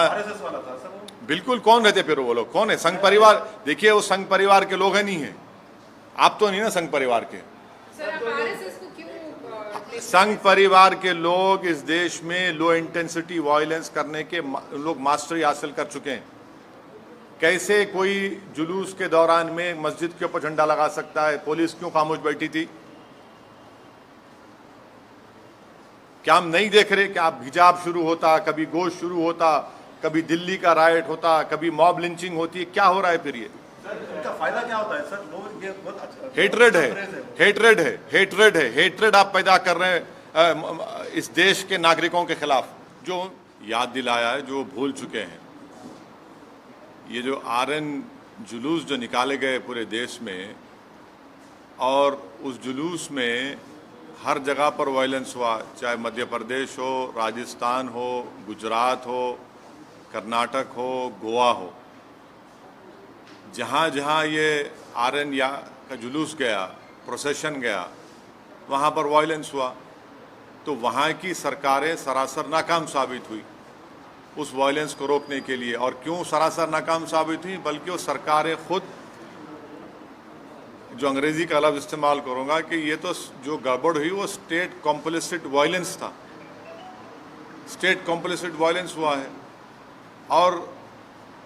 RSS वाला था sir वो। बिल्कुल। कौन रहते फिर वो लोग? कौन है? संघ परिवार। देखिए वो संघ परिवार के लोग हैं, नहीं है? आप तो नहीं ना संघ परिवार के। सर आप आरएसएस को क्यों संघ परिवार के लोग इस देश में लो इंटेंसिटी वायलेंस करने के लोग मास्टरी हासिल कर चुके हैं। कैसे कोई जुलूस के दौरान में मस्जिद के ऊपर झंडा लगा सकता है? पुलिस क्यों खामोश बैठी थी? क्या हम नहीं देख रहे कि आप हिजाब शुरू होता, कभी गोश्त शुरू होता, कभी दिल्ली का राइट होता, कभी मॉब लिंचिंग होती है? क्या हो रहा है फिर ये? सर इनका फायदा क्या होता है सर? लोग ये बहुत अच्छा हेट्रेड है, हेट्रेड है, हेट्रेड है, हेट्रेड आप पैदा कर रहे हैं इस देश के नागरिकों के खिलाफ। जो याद दिलाया है, जो भूल चुके हैं, ये जो आरएन जुलूस जो निकाले गए पूरे देश में, और उस जुलूस में हर जगह पर वायलेंस हुआ, चाहे मध्य प्रदेश हो, राजस्थान हो, गुजरात हो, कर्नाटक हो, गोवा हो, जहाँ जहाँ ये आरएन या का जुलूस गया, प्रोसेशन गया, वहाँ पर वायलेंस हुआ। तो वहाँ की सरकारें सरासर नाकाम साबित हुई उस वायलेंस को रोकने के लिए। और क्यों सरासर नाकाम साबित हुई? बल्कि वो सरकारें खुद, जो अंग्रेजी का लफ्ज़ इस्तेमाल करूँगा, कि ये तो जो गड़बड़ हुई वो स्टेट कॉम्प्लिसिट वायलेंस था, स्टेट कॉम्प्लिसिट वायलेंस हुआ है। और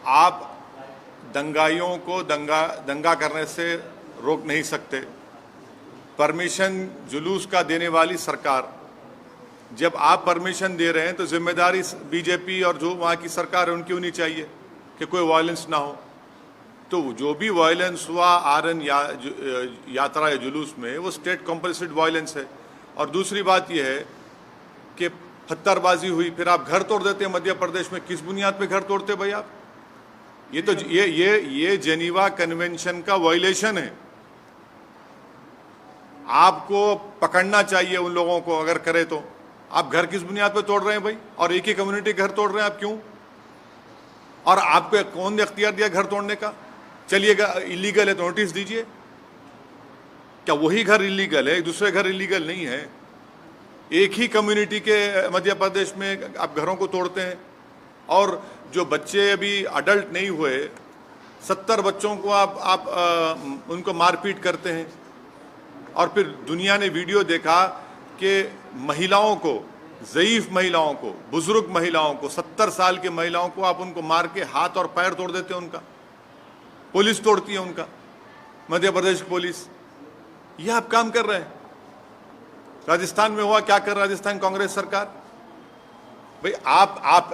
आप दंगाइयों को दंगा करने से रोक नहीं सकते। परमिशन जुलूस का देने वाली सरकार, जब आप परमिशन दे रहे हैं तो जिम्मेदारी बीजेपी और जो वहाँ की सरकार है उनकी होनी चाहिए कि कोई वायलेंस ना हो। तो जो भी वायलेंस हुआ आरएन यात्रा या जुलूस में, वो स्टेट कॉम्प्लिसिट वायलेंस है। और दूसरी बात यह है कि पत्थरबाजी हुई, फिर आप घर तोड़ देते हैं मध्य प्रदेश में। किस बुनियाद पे घर तोड़ते भाई आप? ये तो ये जेनीवा कन्वेंशन का वायलेशन है। आपको पकड़ना चाहिए उन लोगों को, अगर करे तो। आप घर किस बुनियाद पे तोड़ रहे हैं भाई? और एक ही कम्युनिटी घर तोड़ रहे हैं आप, क्यों? और आपको कौन ने अख्तियार दिया घर तोड़ने का? चलिएगा इलीगल है तो नोटिस दीजिए। क्या वही घर इलीगल है, दूसरे घर इलीगल नहीं है? एक ही कम्युनिटी के मध्य प्रदेश में आप घरों को तोड़ते हैं। और जो बच्चे अभी अडल्ट नहीं हुए, 70 बच्चों को आप उनको मारपीट करते हैं। और फिर दुनिया ने वीडियो देखा कि महिलाओं को, ज़ईफ महिलाओं को, बुजुर्ग महिलाओं को, 70 साल की महिलाओं को आप उनको मार के हाथ और पैर तोड़ देते हैं उनका। पुलिस तोड़ती है उनका, मध्य प्रदेश की पुलिस। ये आप काम कर रहे हैं। राजस्थान में हुआ, क्या कर राजस्थान कांग्रेस सरकार? भाई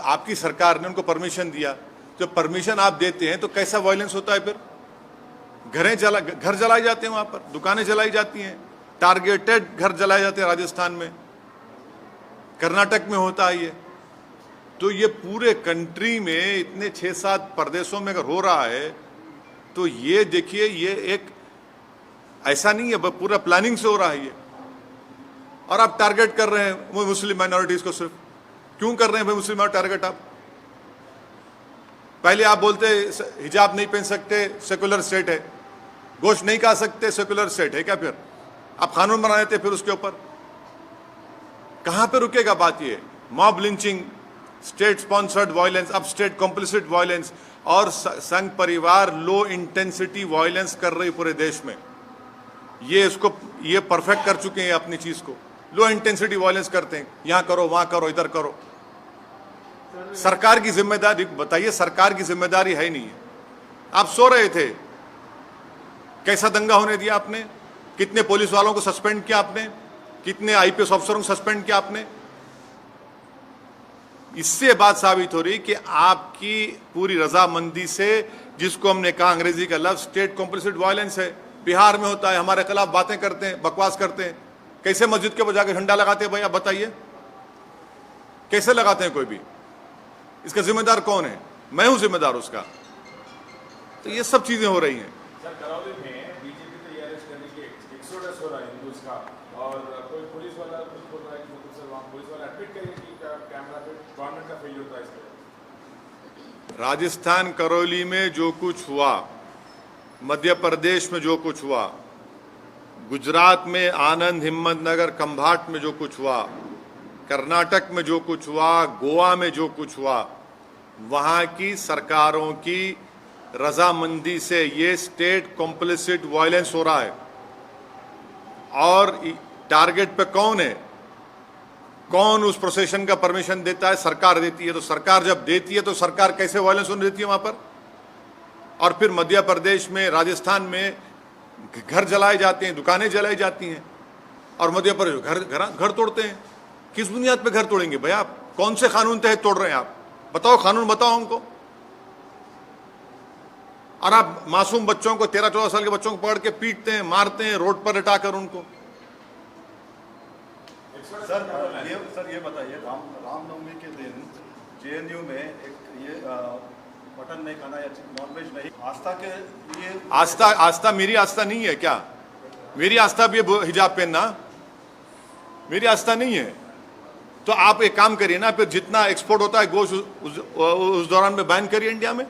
आपकी सरकार ने उनको परमिशन दिया। जब परमिशन आप देते हैं तो कैसा वायलेंस होता है फिर? घर जलाए जाते हैं, वहां पर दुकानें जलाई जाती हैं, टारगेटेड घर जलाए जाते हैं राजस्थान में, कर्नाटक में होता है ये। तो ये पूरे कंट्री में इतने 6-7 प्रदेशों में अगर हो रहा है, तो ये देखिए, ये एक ऐसा नहीं है, पूरा प्लानिंग से हो रहा है ये। और आप टारगेट कर रहे हैं वो मुस्लिम माइनॉरिटीज को। सिर्फ क्यों कर रहे हैं भाई मुस्लिम टारगेट? आप पहले आप बोलते हिजाब नहीं पहन सकते, सेकुलर स्टेट है, गोश्त नहीं खा सकते, सेकुलर स्टेट है क्या? फिर आप कानून बना देते फिर उसके ऊपर। कहां पे रुकेगा बात? ये mob lynching, state sponsored violence, अब स्टेट कॉम्प्लिसिट वायलेंस, और संघ परिवार लो इंटेंसिटी वायलेंस कर रही पूरे देश में। ये परफेक्ट कर चुके हैं अपनी चीज को। लो इंटेंसिटी वायलेंस करते हैं, यहां करो, वहां करो, इधर करो। सरकार की जिम्मेदारी बताइए? सरकार की जिम्मेदारी है नहीं है। आप सो रहे थे, कैसा दंगा होने दिया आपने? कितने पुलिस वालों को सस्पेंड किया आपने? कितने आईपीएस अफसरों को सस्पेंड किया आपने? इससे बात साबित हो रही कि आपकी पूरी रजामंदी से, जिसको हमने कहा अंग्रेजी का लफ्ज स्टेट कॉम्प्लिसिट वायलेंस है, बिहार में होता है। हमारे खिलाफ बातें करते हैं, बकवास करते हैं। कैसे मस्जिद के ऊपर जाकर झंडा लगाते हैं भाई? आप बताइए, कैसे लगाते हैं कोई भी? इसका जिम्मेदार कौन है? मैं हूं जिम्मेदार उसका। तो ये सब चीजें हो रही हैं। सर करौली में बीजेपी तो अरेस्ट करने के एक्सोडस हो रहा है हिंदूज का, और कोई पुलिस वाला कुछ बोल रहा है कि मतलब सर वहाँ पुलिस वाला एडमिट करेगी कैमरा पे, गवर्नमेंट का फेलियर होता है इसके। राजस्थान करौली में जो कुछ हुआ, मध्य प्रदेश में जो कुछ हुआ, गुजरात में आनंद, हिम्मतनगर, खंभाट में जो कुछ हुआ, कर्नाटक में जो कुछ हुआ, गोवा में जो कुछ हुआ, वहाँ की सरकारों की रजामंदी से ये स्टेट कॉम्प्लिसिट वायलेंस हो रहा है। और टारगेट पे कौन है, कौन उस प्रोसेशन का परमिशन देता है? सरकार देती है। तो सरकार जब देती है तो सरकार कैसे वायलेंस होने देती है वहाँ पर? और फिर मध्य प्रदेश में, राजस्थान में घर जलाए जाते हैं, दुकानें जलाई जाती हैं, और मध्य प्रदेश घर तोड़ते हैं। किस बुनियाद पे घर तोड़ेंगे भाई? आप कौन से कानून तहत तोड़ रहे हैं? आप बताओ, कानून बताओ हमको। और आप मासूम बच्चों को, 13-14 साल के बच्चों को पकड़ के पीटते हैं, मारते हैं, रोड पर लटाकर उनको। सर ये बताइए, रामनवमी के दिन जेएनयू में एक ये मटन नहीं खाना या नॉनवेज नहीं, आस्था के लिए आस्था मेरी आस्था नहीं है क्या? मेरी आस्था भी है हिजाब पहनना, मेरी आस्था नहीं है। तो आप एक काम करिए ना, फिर जितना एक्सपोर्ट होता है गोश्त उस दौरान में बैन करिए इंडिया में।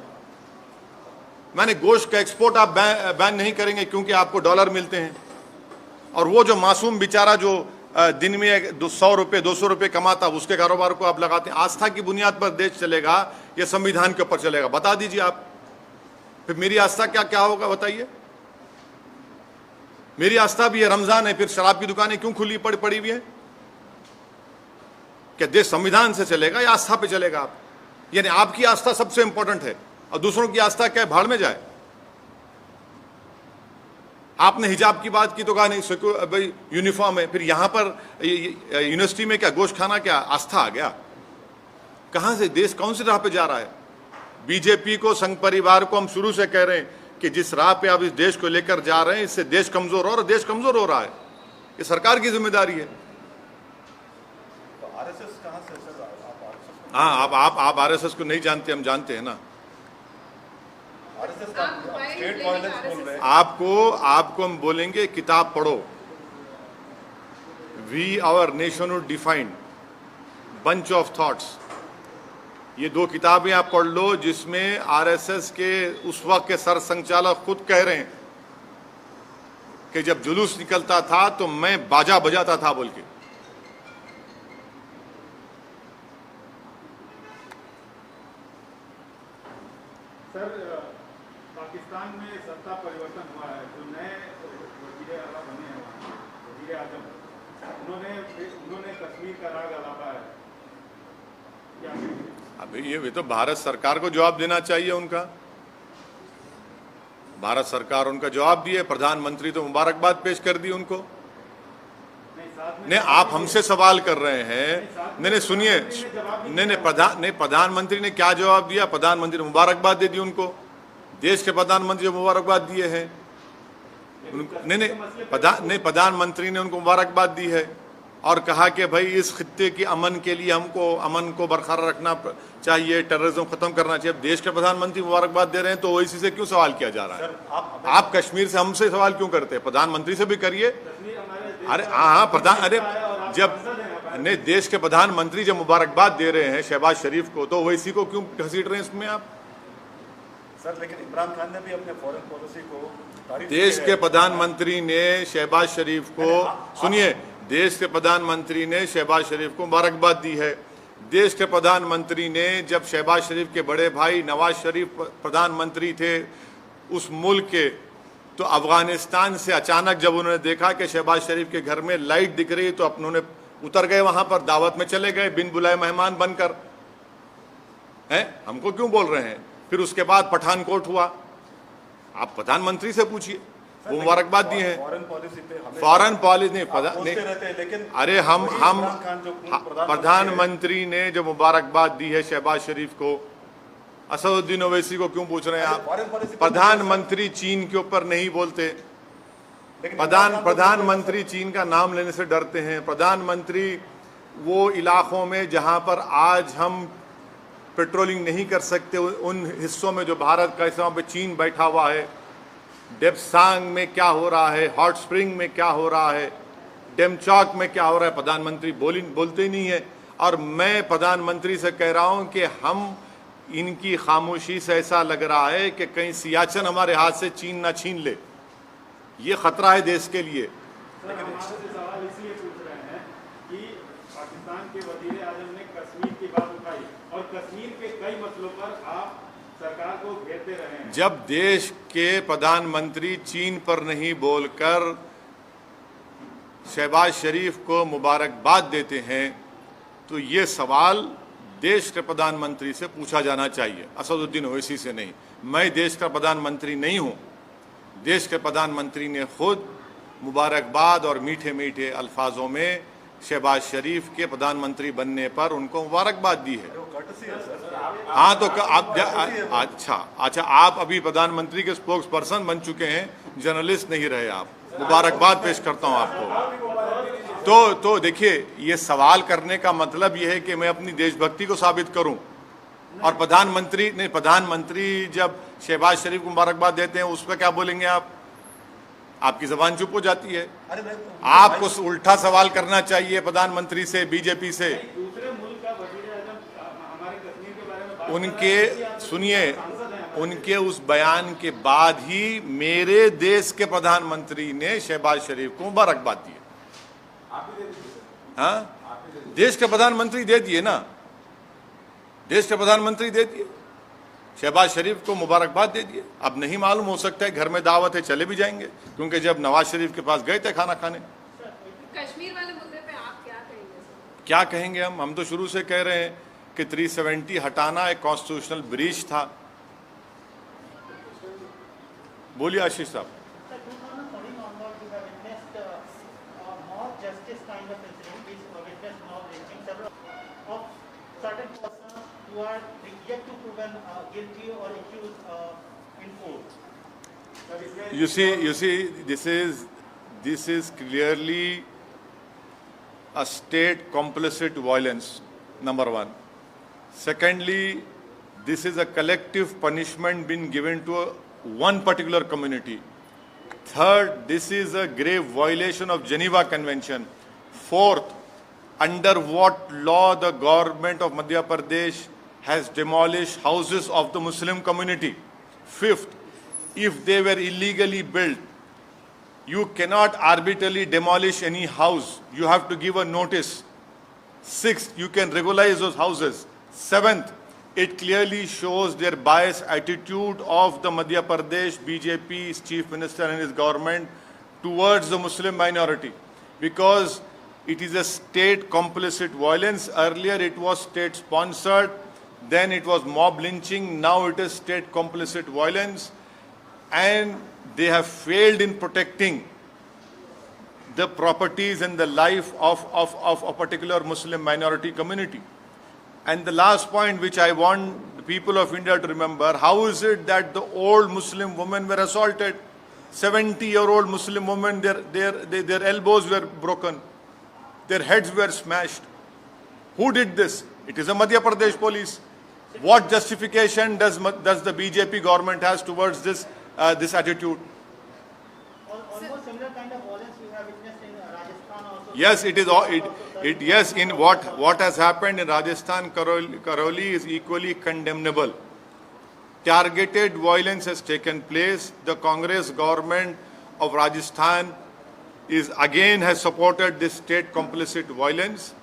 मैंने गोश्त का एक्सपोर्ट आप बैन नहीं करेंगे क्योंकि आपको डॉलर मिलते हैं, और वो जो मासूम बेचारा जो दिन में 100 रुपये 200 रुपये कमाता, उसके कारोबार को आप लगाते हैं। आस्था की बुनियाद पर देश चलेगा या संविधान के ऊपर चलेगा? बता दीजिए आप। फिर मेरी आस्था क्या क्या होगा बताइए? मेरी आस्था भी है, रमजान है, फिर शराब की दुकानें क्यों खुली पड़ी हुई है? क्या देश संविधान से चलेगा या आस्था पे चलेगा आप? यानी आपकी आस्था सबसे इंपॉर्टेंट है और दूसरों की आस्था क्या भाड़ में जाए? आपने हिजाब की बात की तो कहा नहीं भाई यूनिफॉर्म है, फिर यहां पर यूनिवर्सिटी में क्या गोश्त खाना क्या आस्था आ गया? कहां से देश कौन सी राह पे जा रहा है? बीजेपी को, संघ परिवार को हम शुरू से कह रहे हैं कि जिस राह पे आप इस देश को लेकर जा रहे हैं, इससे देश कमजोर हो रहा है। देश कमजोर हो रहा है, ये सरकार की जिम्मेदारी है। तो आरएसएस कहां से सर? हाँ, आप आरएसएस को नहीं जानते, हम जानते हैं ना। आरएसएस का स्टेट वायलेंस बोल रहे हैं। आपको हम बोलेंगे किताब पढ़ो, we our nationhood defined, bunch of thoughts. ये 2 किताबें आप पढ़ लो जिसमें आरएसएस के उस वक्त के सर संचालक खुद कह रहे हैं कि जब जुलूस निकलता था तो मैं बाजा बजाता था बोल के। सर, पाकिस्तान में सत्ता परिवर्तन हुआ है, जो नए वज़ीर आला बने हैं, वज़ीर आज़म, उन्होंने कश्मीर का राग अलापा है। क्या अभी ये तो भारत सरकार को जवाब देना चाहिए उनका। भारत सरकार उनका जवाब दिए, प्रधानमंत्री तो मुबारकबाद पेश कर दी उनको। नहीं, आप हमसे सवाल कर रहे हैं। नहीं सुनिए, नहीं प्रधानमंत्री ने क्या जवाब दिया? प्रधानमंत्री ने मुबारकबाद दे दी उनको। देश के प्रधानमंत्री जो मुबारकबाद दिए हैं नहीं, प्रधानमंत्री ने उनको मुबारकबाद दी है और कहा कि भाई इस खित्ते की अमन के लिए हमको अमन को बरकरार रखना चाहिए, टेररिज्म खत्म करना चाहिए। अब देश के प्रधानमंत्री मुबारकबाद दे रहे हैं तो ओवैसी से क्यों सवाल किया जा रहा है? आप कश्मीर से हमसे सवाल क्यों करते हैं? प्रधानमंत्री से भी करिए। अरे हाँ, जब नहीं, देश के प्रधानमंत्री जब मुबारकबाद दे रहे हैं शहबाज शरीफ को, तो ओवैसी को क्यों घसीट रहे हैं इसमें आप? सर लेकिन इमरान खान ने भी अपने फॉरेन पॉलिसी को तारीफ देश की के है। प्रधानमंत्री ने शहबाज शरीफ को, सुनिए, देश के प्रधानमंत्री ने शहबाज शरीफ को मुबारकबाद दी है। देश के प्रधानमंत्री ने, जब शहबाज शरीफ के बड़े भाई नवाज शरीफ प्रधानमंत्री थे उस मुल्क के, तो अफगानिस्तान से अचानक जब उन्होंने देखा कि शहबाज शरीफ के घर में लाइट दिख रही तो उन्होंने उतर गए, वहां पर दावत में चले गए बिन बुलाए मेहमान बनकर। हैं, हमको क्यों बोल रहे हैं? फिर उसके बाद पठानकोट हुआ, आप प्रधानमंत्री से पूछिए, वो मुबारकबाद दिए हैं। फॉरेन पॉलिसी पे हमें फॉरेन पॉलिसी नहीं, बोलते रहते हैं, लेकिन अरे हम इमरान खान जो प्रधानमंत्री प्रधानमंत्री ने जो मुबारकबाद दी है शहबाज शरीफ को, असदुद्दीन ओवैसी को क्यों पूछ रहे हैं आप? फॉरेन पॉलिसी पे प्रधानमंत्री चीन के ऊपर नहीं बोलते। लेकिन प्रधानमंत्री चीन का नाम लेने से डरते हैं। प्रधानमंत्री वो इलाकों में जहां पर आज हम पेट्रोलिंग नहीं कर सकते, उन हिस्सों में जो भारत का हिस्सा पे चीन बैठा हुआ है, डेप्सांग में क्या हो रहा है, हॉट स्प्रिंग में क्या हो रहा है, डेमचौक में क्या हो रहा है, प्रधानमंत्री बोलते ही नहीं है। और मैं प्रधानमंत्री से कह रहा हूं कि हम इनकी खामोशी से ऐसा लग रहा है कि कहीं सियाचिन हमारे हाथ से चीन ना छीन ले। ये खतरा है देश के लिए। सर, हम आपसे सवाल इसलिए पूछ रहे हैं कि पाकिस्तान के वज़ीर आज़म ने कश्मीर की बात उठाई और और कश्मीर के कई मसलों पर आप सरकार को घेरते रहे हैं। जब देश के प्रधानमंत्री चीन पर नहीं बोलकर शहबाज शरीफ को मुबारकबाद देते हैं तो ये सवाल देश के प्रधानमंत्री से पूछा जाना चाहिए, असदुद्दीन ओवैसी से नहीं। मैं देश का प्रधानमंत्री नहीं हूं। देश के प्रधानमंत्री ने खुद मुबारकबाद और मीठे मीठे अल्फाजों में शहबाज शरीफ के प्रधानमंत्री बनने पर उनको मुबारकबाद दी है। हाँ तो अच्छा आप अभी प्रधानमंत्री के स्पोक्स पर्सन बन चुके हैं, जर्नलिस्ट नहीं रहे आप। मुबारकबाद पेश करता हूं आपको। तो देखिए, ये सवाल करने का मतलब ये है कि मैं अपनी देशभक्ति को साबित करूं। और प्रधानमंत्री जब शहबाज शरीफ को मुबारकबाद देते हैं उस पर क्या बोलेंगे आप? आपकी जबान चुप हो जाती है। आपको उल्टा सवाल करना चाहिए प्रधानमंत्री से, बीजेपी से। दूसरे मुल्क का वजीर आजम हमारे कश्मीर के बारे में बात उनके सुनिए, उनके उस बयान के बाद ही मेरे देश के प्रधानमंत्री ने शहबाज शरीफ को मुबारकबाद दी। हाँ, देश के प्रधानमंत्री दे दिए ना, देश के प्रधानमंत्री दे दिए, शहबाज शरीफ को मुबारकबाद दे दिए। अब नहीं मालूम, हो सकता है घर में दावत है, चले भी जाएंगे, क्योंकि जब नवाज शरीफ के पास गए थे खाना खाने। कश्मीर वाले मुद्दे पे आप क्या कहेंगे? क्या कहेंगे हम तो शुरू से कह रहे हैं कि 370 हटाना एक कॉन्स्टिट्यूशनल ब्रीच था। बोलिए आशीष साहब। who are yet to proven guilty or accused in court. You see, this is clearly a state complicit violence, number one. Secondly, this is a collective punishment being given to one particular community. Third, this is a grave violation of Geneva Convention. Fourth, under what law the government of Madhya Pradesh has demolished houses of the Muslim community. Fifth, if they were illegally built, you cannot arbitrarily demolish any house. You have to give a notice. Sixth, you can regularize those houses. Seventh, it clearly shows their biased attitude of the Madhya Pradesh BJP's chief minister and his government towards the Muslim minority, because it is a state complicit violence. Earlier it was state sponsored, then it was mob lynching, now it is state complicit violence, and they have failed in protecting the properties and the life of a particular Muslim minority community. And the last point which I want the people of India to remember, how is it that the old Muslim women were assaulted? 70-year-old Muslim women, their elbows were broken, their heads were smashed. Who did this? It is a Madhya Pradesh police. What justification does the BJP government has towards this attitude? Almost similar kind of violence we have witnessed in Rajasthan also. Yes, it is. Yes, in what has happened in Rajasthan, Karoli is equally condemnable. Targeted violence has taken place. The Congress government of Rajasthan has supported this state complicit violence.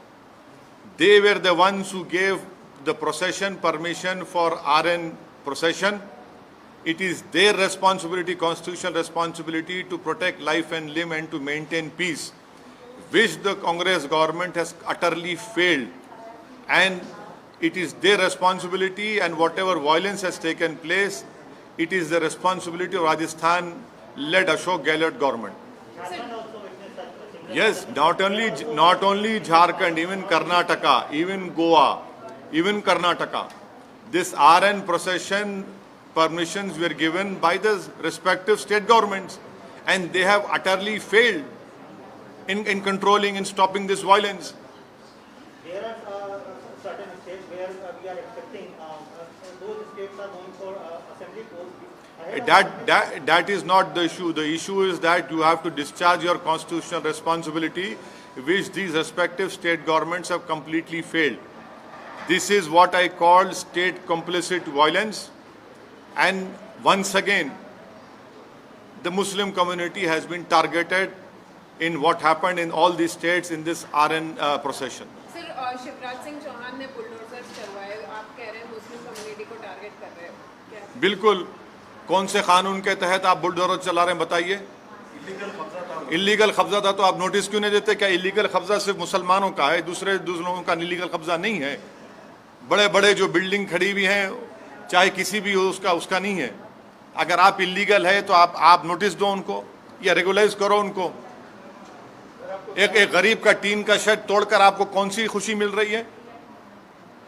They were the ones who gave the procession permission for RN procession. It is their responsibility, constitutional responsibility, to protect life and limb and to maintain peace, which the Congress government has utterly failed. And it is their responsibility, and whatever violence has taken place, it is the responsibility of Rajasthan-led Ashok Gehlot government. Yes, not only Jharkhand, even Karnataka, even Goa, even Karnataka. This RN procession permissions were given by the respective state governments, and they have utterly failed in controlling and stopping this violence. There are certain states where we are expecting those states are going for assembly polls. That is not the issue. The issue is that you have to discharge your constitutional responsibility, which these respective state governments have completely failed. This is what I call state complicit violence. And once again, the Muslim community has been targeted in what happened in all these states in this RN procession. Sir Shivraj Singh Chouhan ने bulldozer चलवाए, आप कह target कर रहे हो क्या? बिल्कुल। कौन से कानून के तहत आप बुलडोजर चला रहे हैं बताइए? इलीगल कब्जा था। इलीगल कब्जा था तो आप नोटिस क्यों नहीं देते? क्या इलीगल कब्जा सिर्फ मुसलमानों का है, दूसरे लोगों का इलीगल कब्जा नहीं है? बड़े बड़े जो बिल्डिंग खड़ी हुई हैं, चाहे किसी भी हो, उसका नहीं है। अगर आप इलीगल है तो आप नोटिस दो उनको या रेगुलाइज करो उनको। एक गरीब का टीन का शेड तोड़कर आपको कौन सी खुशी मिल रही है?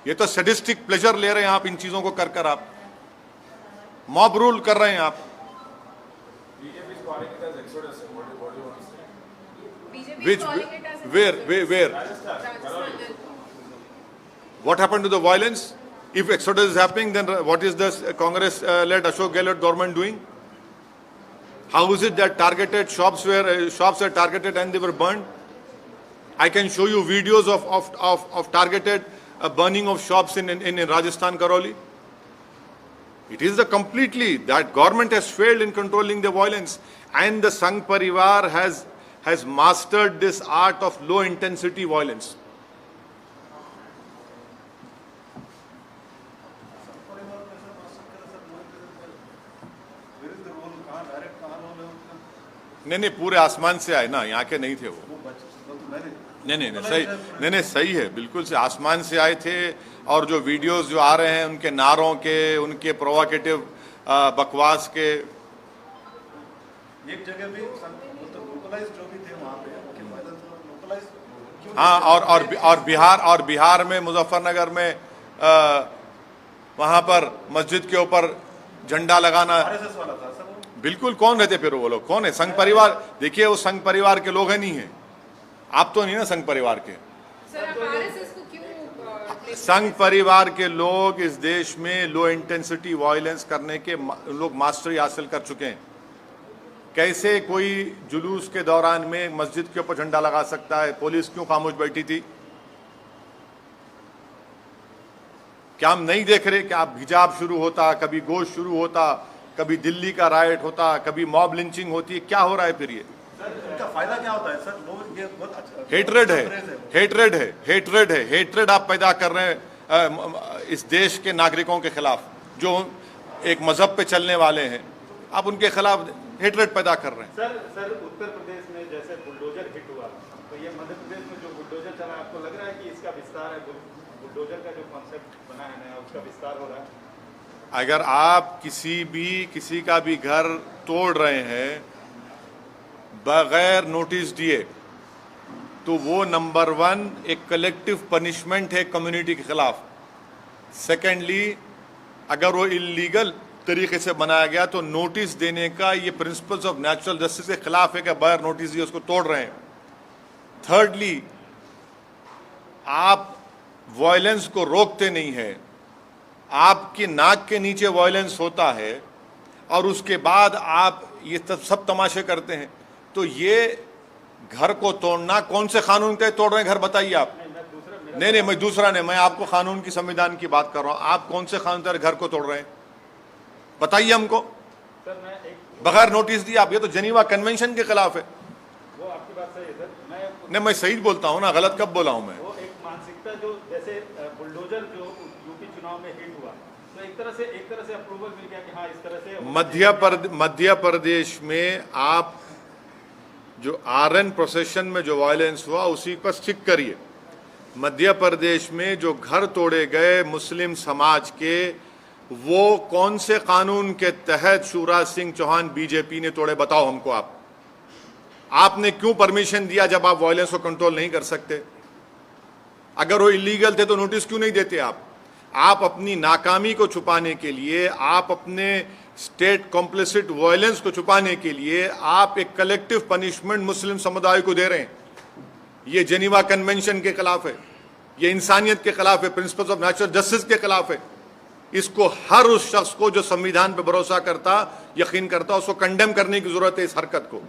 ये तो सैडिस्टिक प्लेजर ले रहे हैं आप इन चीजों को कर आप मॉब रूल कर रहे हैं आप। BJP is calling it as exodus. What do you want to say? BJP Which is calling it as where Rajasthan and what happened to the violence? If exodus is happening, then what is the Congress-led Ashok Gehlot government doing? How is it that targeted shops were targeted and they were burned? I can show you videos of targeted burning of shops in Rajasthan, Karoli. It is that government has failed in controlling the violence, and the Sangh Parivar has mastered this art of low intensity violence. नहीं, पूरे आसमान से आए ना, यहाँ के नहीं थे वो। नहीं, सही है, बिल्कुल से आसमान से आए थे। और जो वीडियोस जो आ रहे हैं उनके नारों के, उनके प्रोवोकेटिव बकवास के, एक जगह भी लोकलाइज जो भी थे वहाँ पे लोकलाइज। हाँ, और बिहार में मुजफ्फरनगर में वहाँ पर मस्जिद के ऊपर झंडा लगाना। RSS वाला था सर वो। बिल्कुल। कौन रहते फिर वो लोग? कौन है? संघ परिवार। देखिए, वो संघ परिवार के लोग हैं, नहीं है। आप तो नहीं ना संघ परिवार के। सर, आप RSS को क्यों संघ परिवार के लोग इस देश में लो इंटेंसिटी वायलेंस करने के लोग मास्टरी हासिल कर चुके हैं। कैसे कोई जुलूस के दौरान में मस्जिद के ऊपर झंडा लगा सकता है? पुलिस क्यों खामोश बैठी थी? क्या हम नहीं देख रहे कि आप हिजाब शुरू होता, कभी गोश्त शुरू होता, कभी दिल्ली का राइट होता, कभी मॉब लिंचिंग होती है? क्या हो रहा है फिर ये? इनका फायदा क्या होता है सर? लोग ये बहुत अच्छा हेट्रेड आप पैदा कर रहे हैं इस देश के नागरिकों के खिलाफ, जो एक मजहब पे चलने वाले हैं। आप उनके खिलाफ हेट्रेड पैदा कर रहे हैं। सर उत्तर प्रदेश में जैसे बुलडोजर हिट हुआ, तो ये मध्य प्रदेश में जो बुलडोजर चला, आपको लग रहा है कि इसका विस्तार है? बुलडोजर का जो कॉन्सेप्ट बना है नया, उसका विस्तार हो रहा है? अगर आप किसी का भी घर तोड़ रहे हैं बगैर नोटिस दिए, तो वो नंबर 1 एक कलेक्टिव पनिशमेंट है कम्युनिटी के खिलाफ। सेकेंडली, अगर वो इलीगल तरीके से बनाया गया तो नोटिस देने का ये प्रिंसिपल्स ऑफ नेचुरल जस्टिस के खिलाफ है कि बगैर नोटिस दिए उसको तोड़ रहे हैं। थर्डली, आप वायलेंस को रोकते नहीं है, आपकी नाक के नीचे वायलेंस होता है और उसके बाद आप ये सब तमाशे करते हैं। तो ये घर को तोड़ना कौन से कानून के तोड़ रहे हैं घर? बताइए आप। नहीं, मैं दूसरा नहीं, मैं आपको कानून की संविधान की बात कर रहा हूं। आप कौन से कानून के घर को तोड़ रहे हैं? बताइए हमको। बगैर नोटिस दिए आप, ये तो जेनीवा कन्वेंशन के खिलाफ है। वो आपकी बात सही है सर। नहीं, मैं सही बोलता हूं ना, गलत कब बोला हूं मैं? वो एक मानसिकता जो जैसे बुलडोजर जो यूपी चुनाव में हिट हुआ, तो एक तरह से अप्रूवल मिल गया कि हाँ इस तरह से। मध्य प्रदेश में आप जो आरएन प्रोसेशन में जो वायलेंस हुआ उसी पर स्टिक करिए। मध्य प्रदेश में जो घर तोड़े गए मुस्लिम समाज के, वो कौन से कानून के तहत शिवराज सिंह चौहान बीजेपी ने तोड़े? बताओ हमको। आपने क्यों परमिशन दिया जब आप वायलेंस को कंट्रोल नहीं कर सकते? अगर वो इलीगल थे तो नोटिस क्यों नहीं देते आप अपनी नाकामी को छुपाने के लिए, आप अपने स्टेट कॉम्प्लिसिट वायलेंस को छुपाने के लिए आप एक कलेक्टिव पनिशमेंट मुस्लिम समुदाय को दे रहे हैं। ये जेनीवा कन्वेंशन के खिलाफ है, ये इंसानियत के खिलाफ है, प्रिंसिपल्स ऑफ नेचुरल जस्टिस के खिलाफ है। इसको हर उस शख्स को जो संविधान पर भरोसा करता, यकीन करता, उसको कंडेम करने की जरूरत है इस हरकत को।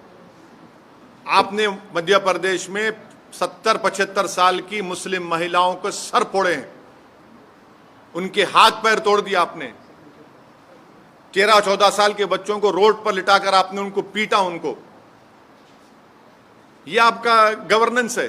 आपने मध्य प्रदेश में 70-75 साल की मुस्लिम महिलाओं के सर फोड़े हैं, उनके हाथ पैर तोड़ दिया आपने। 13-14 साल के बच्चों को रोड पर लिटाकर आपने उनको पीटा। ये आपका गवर्नेंस है।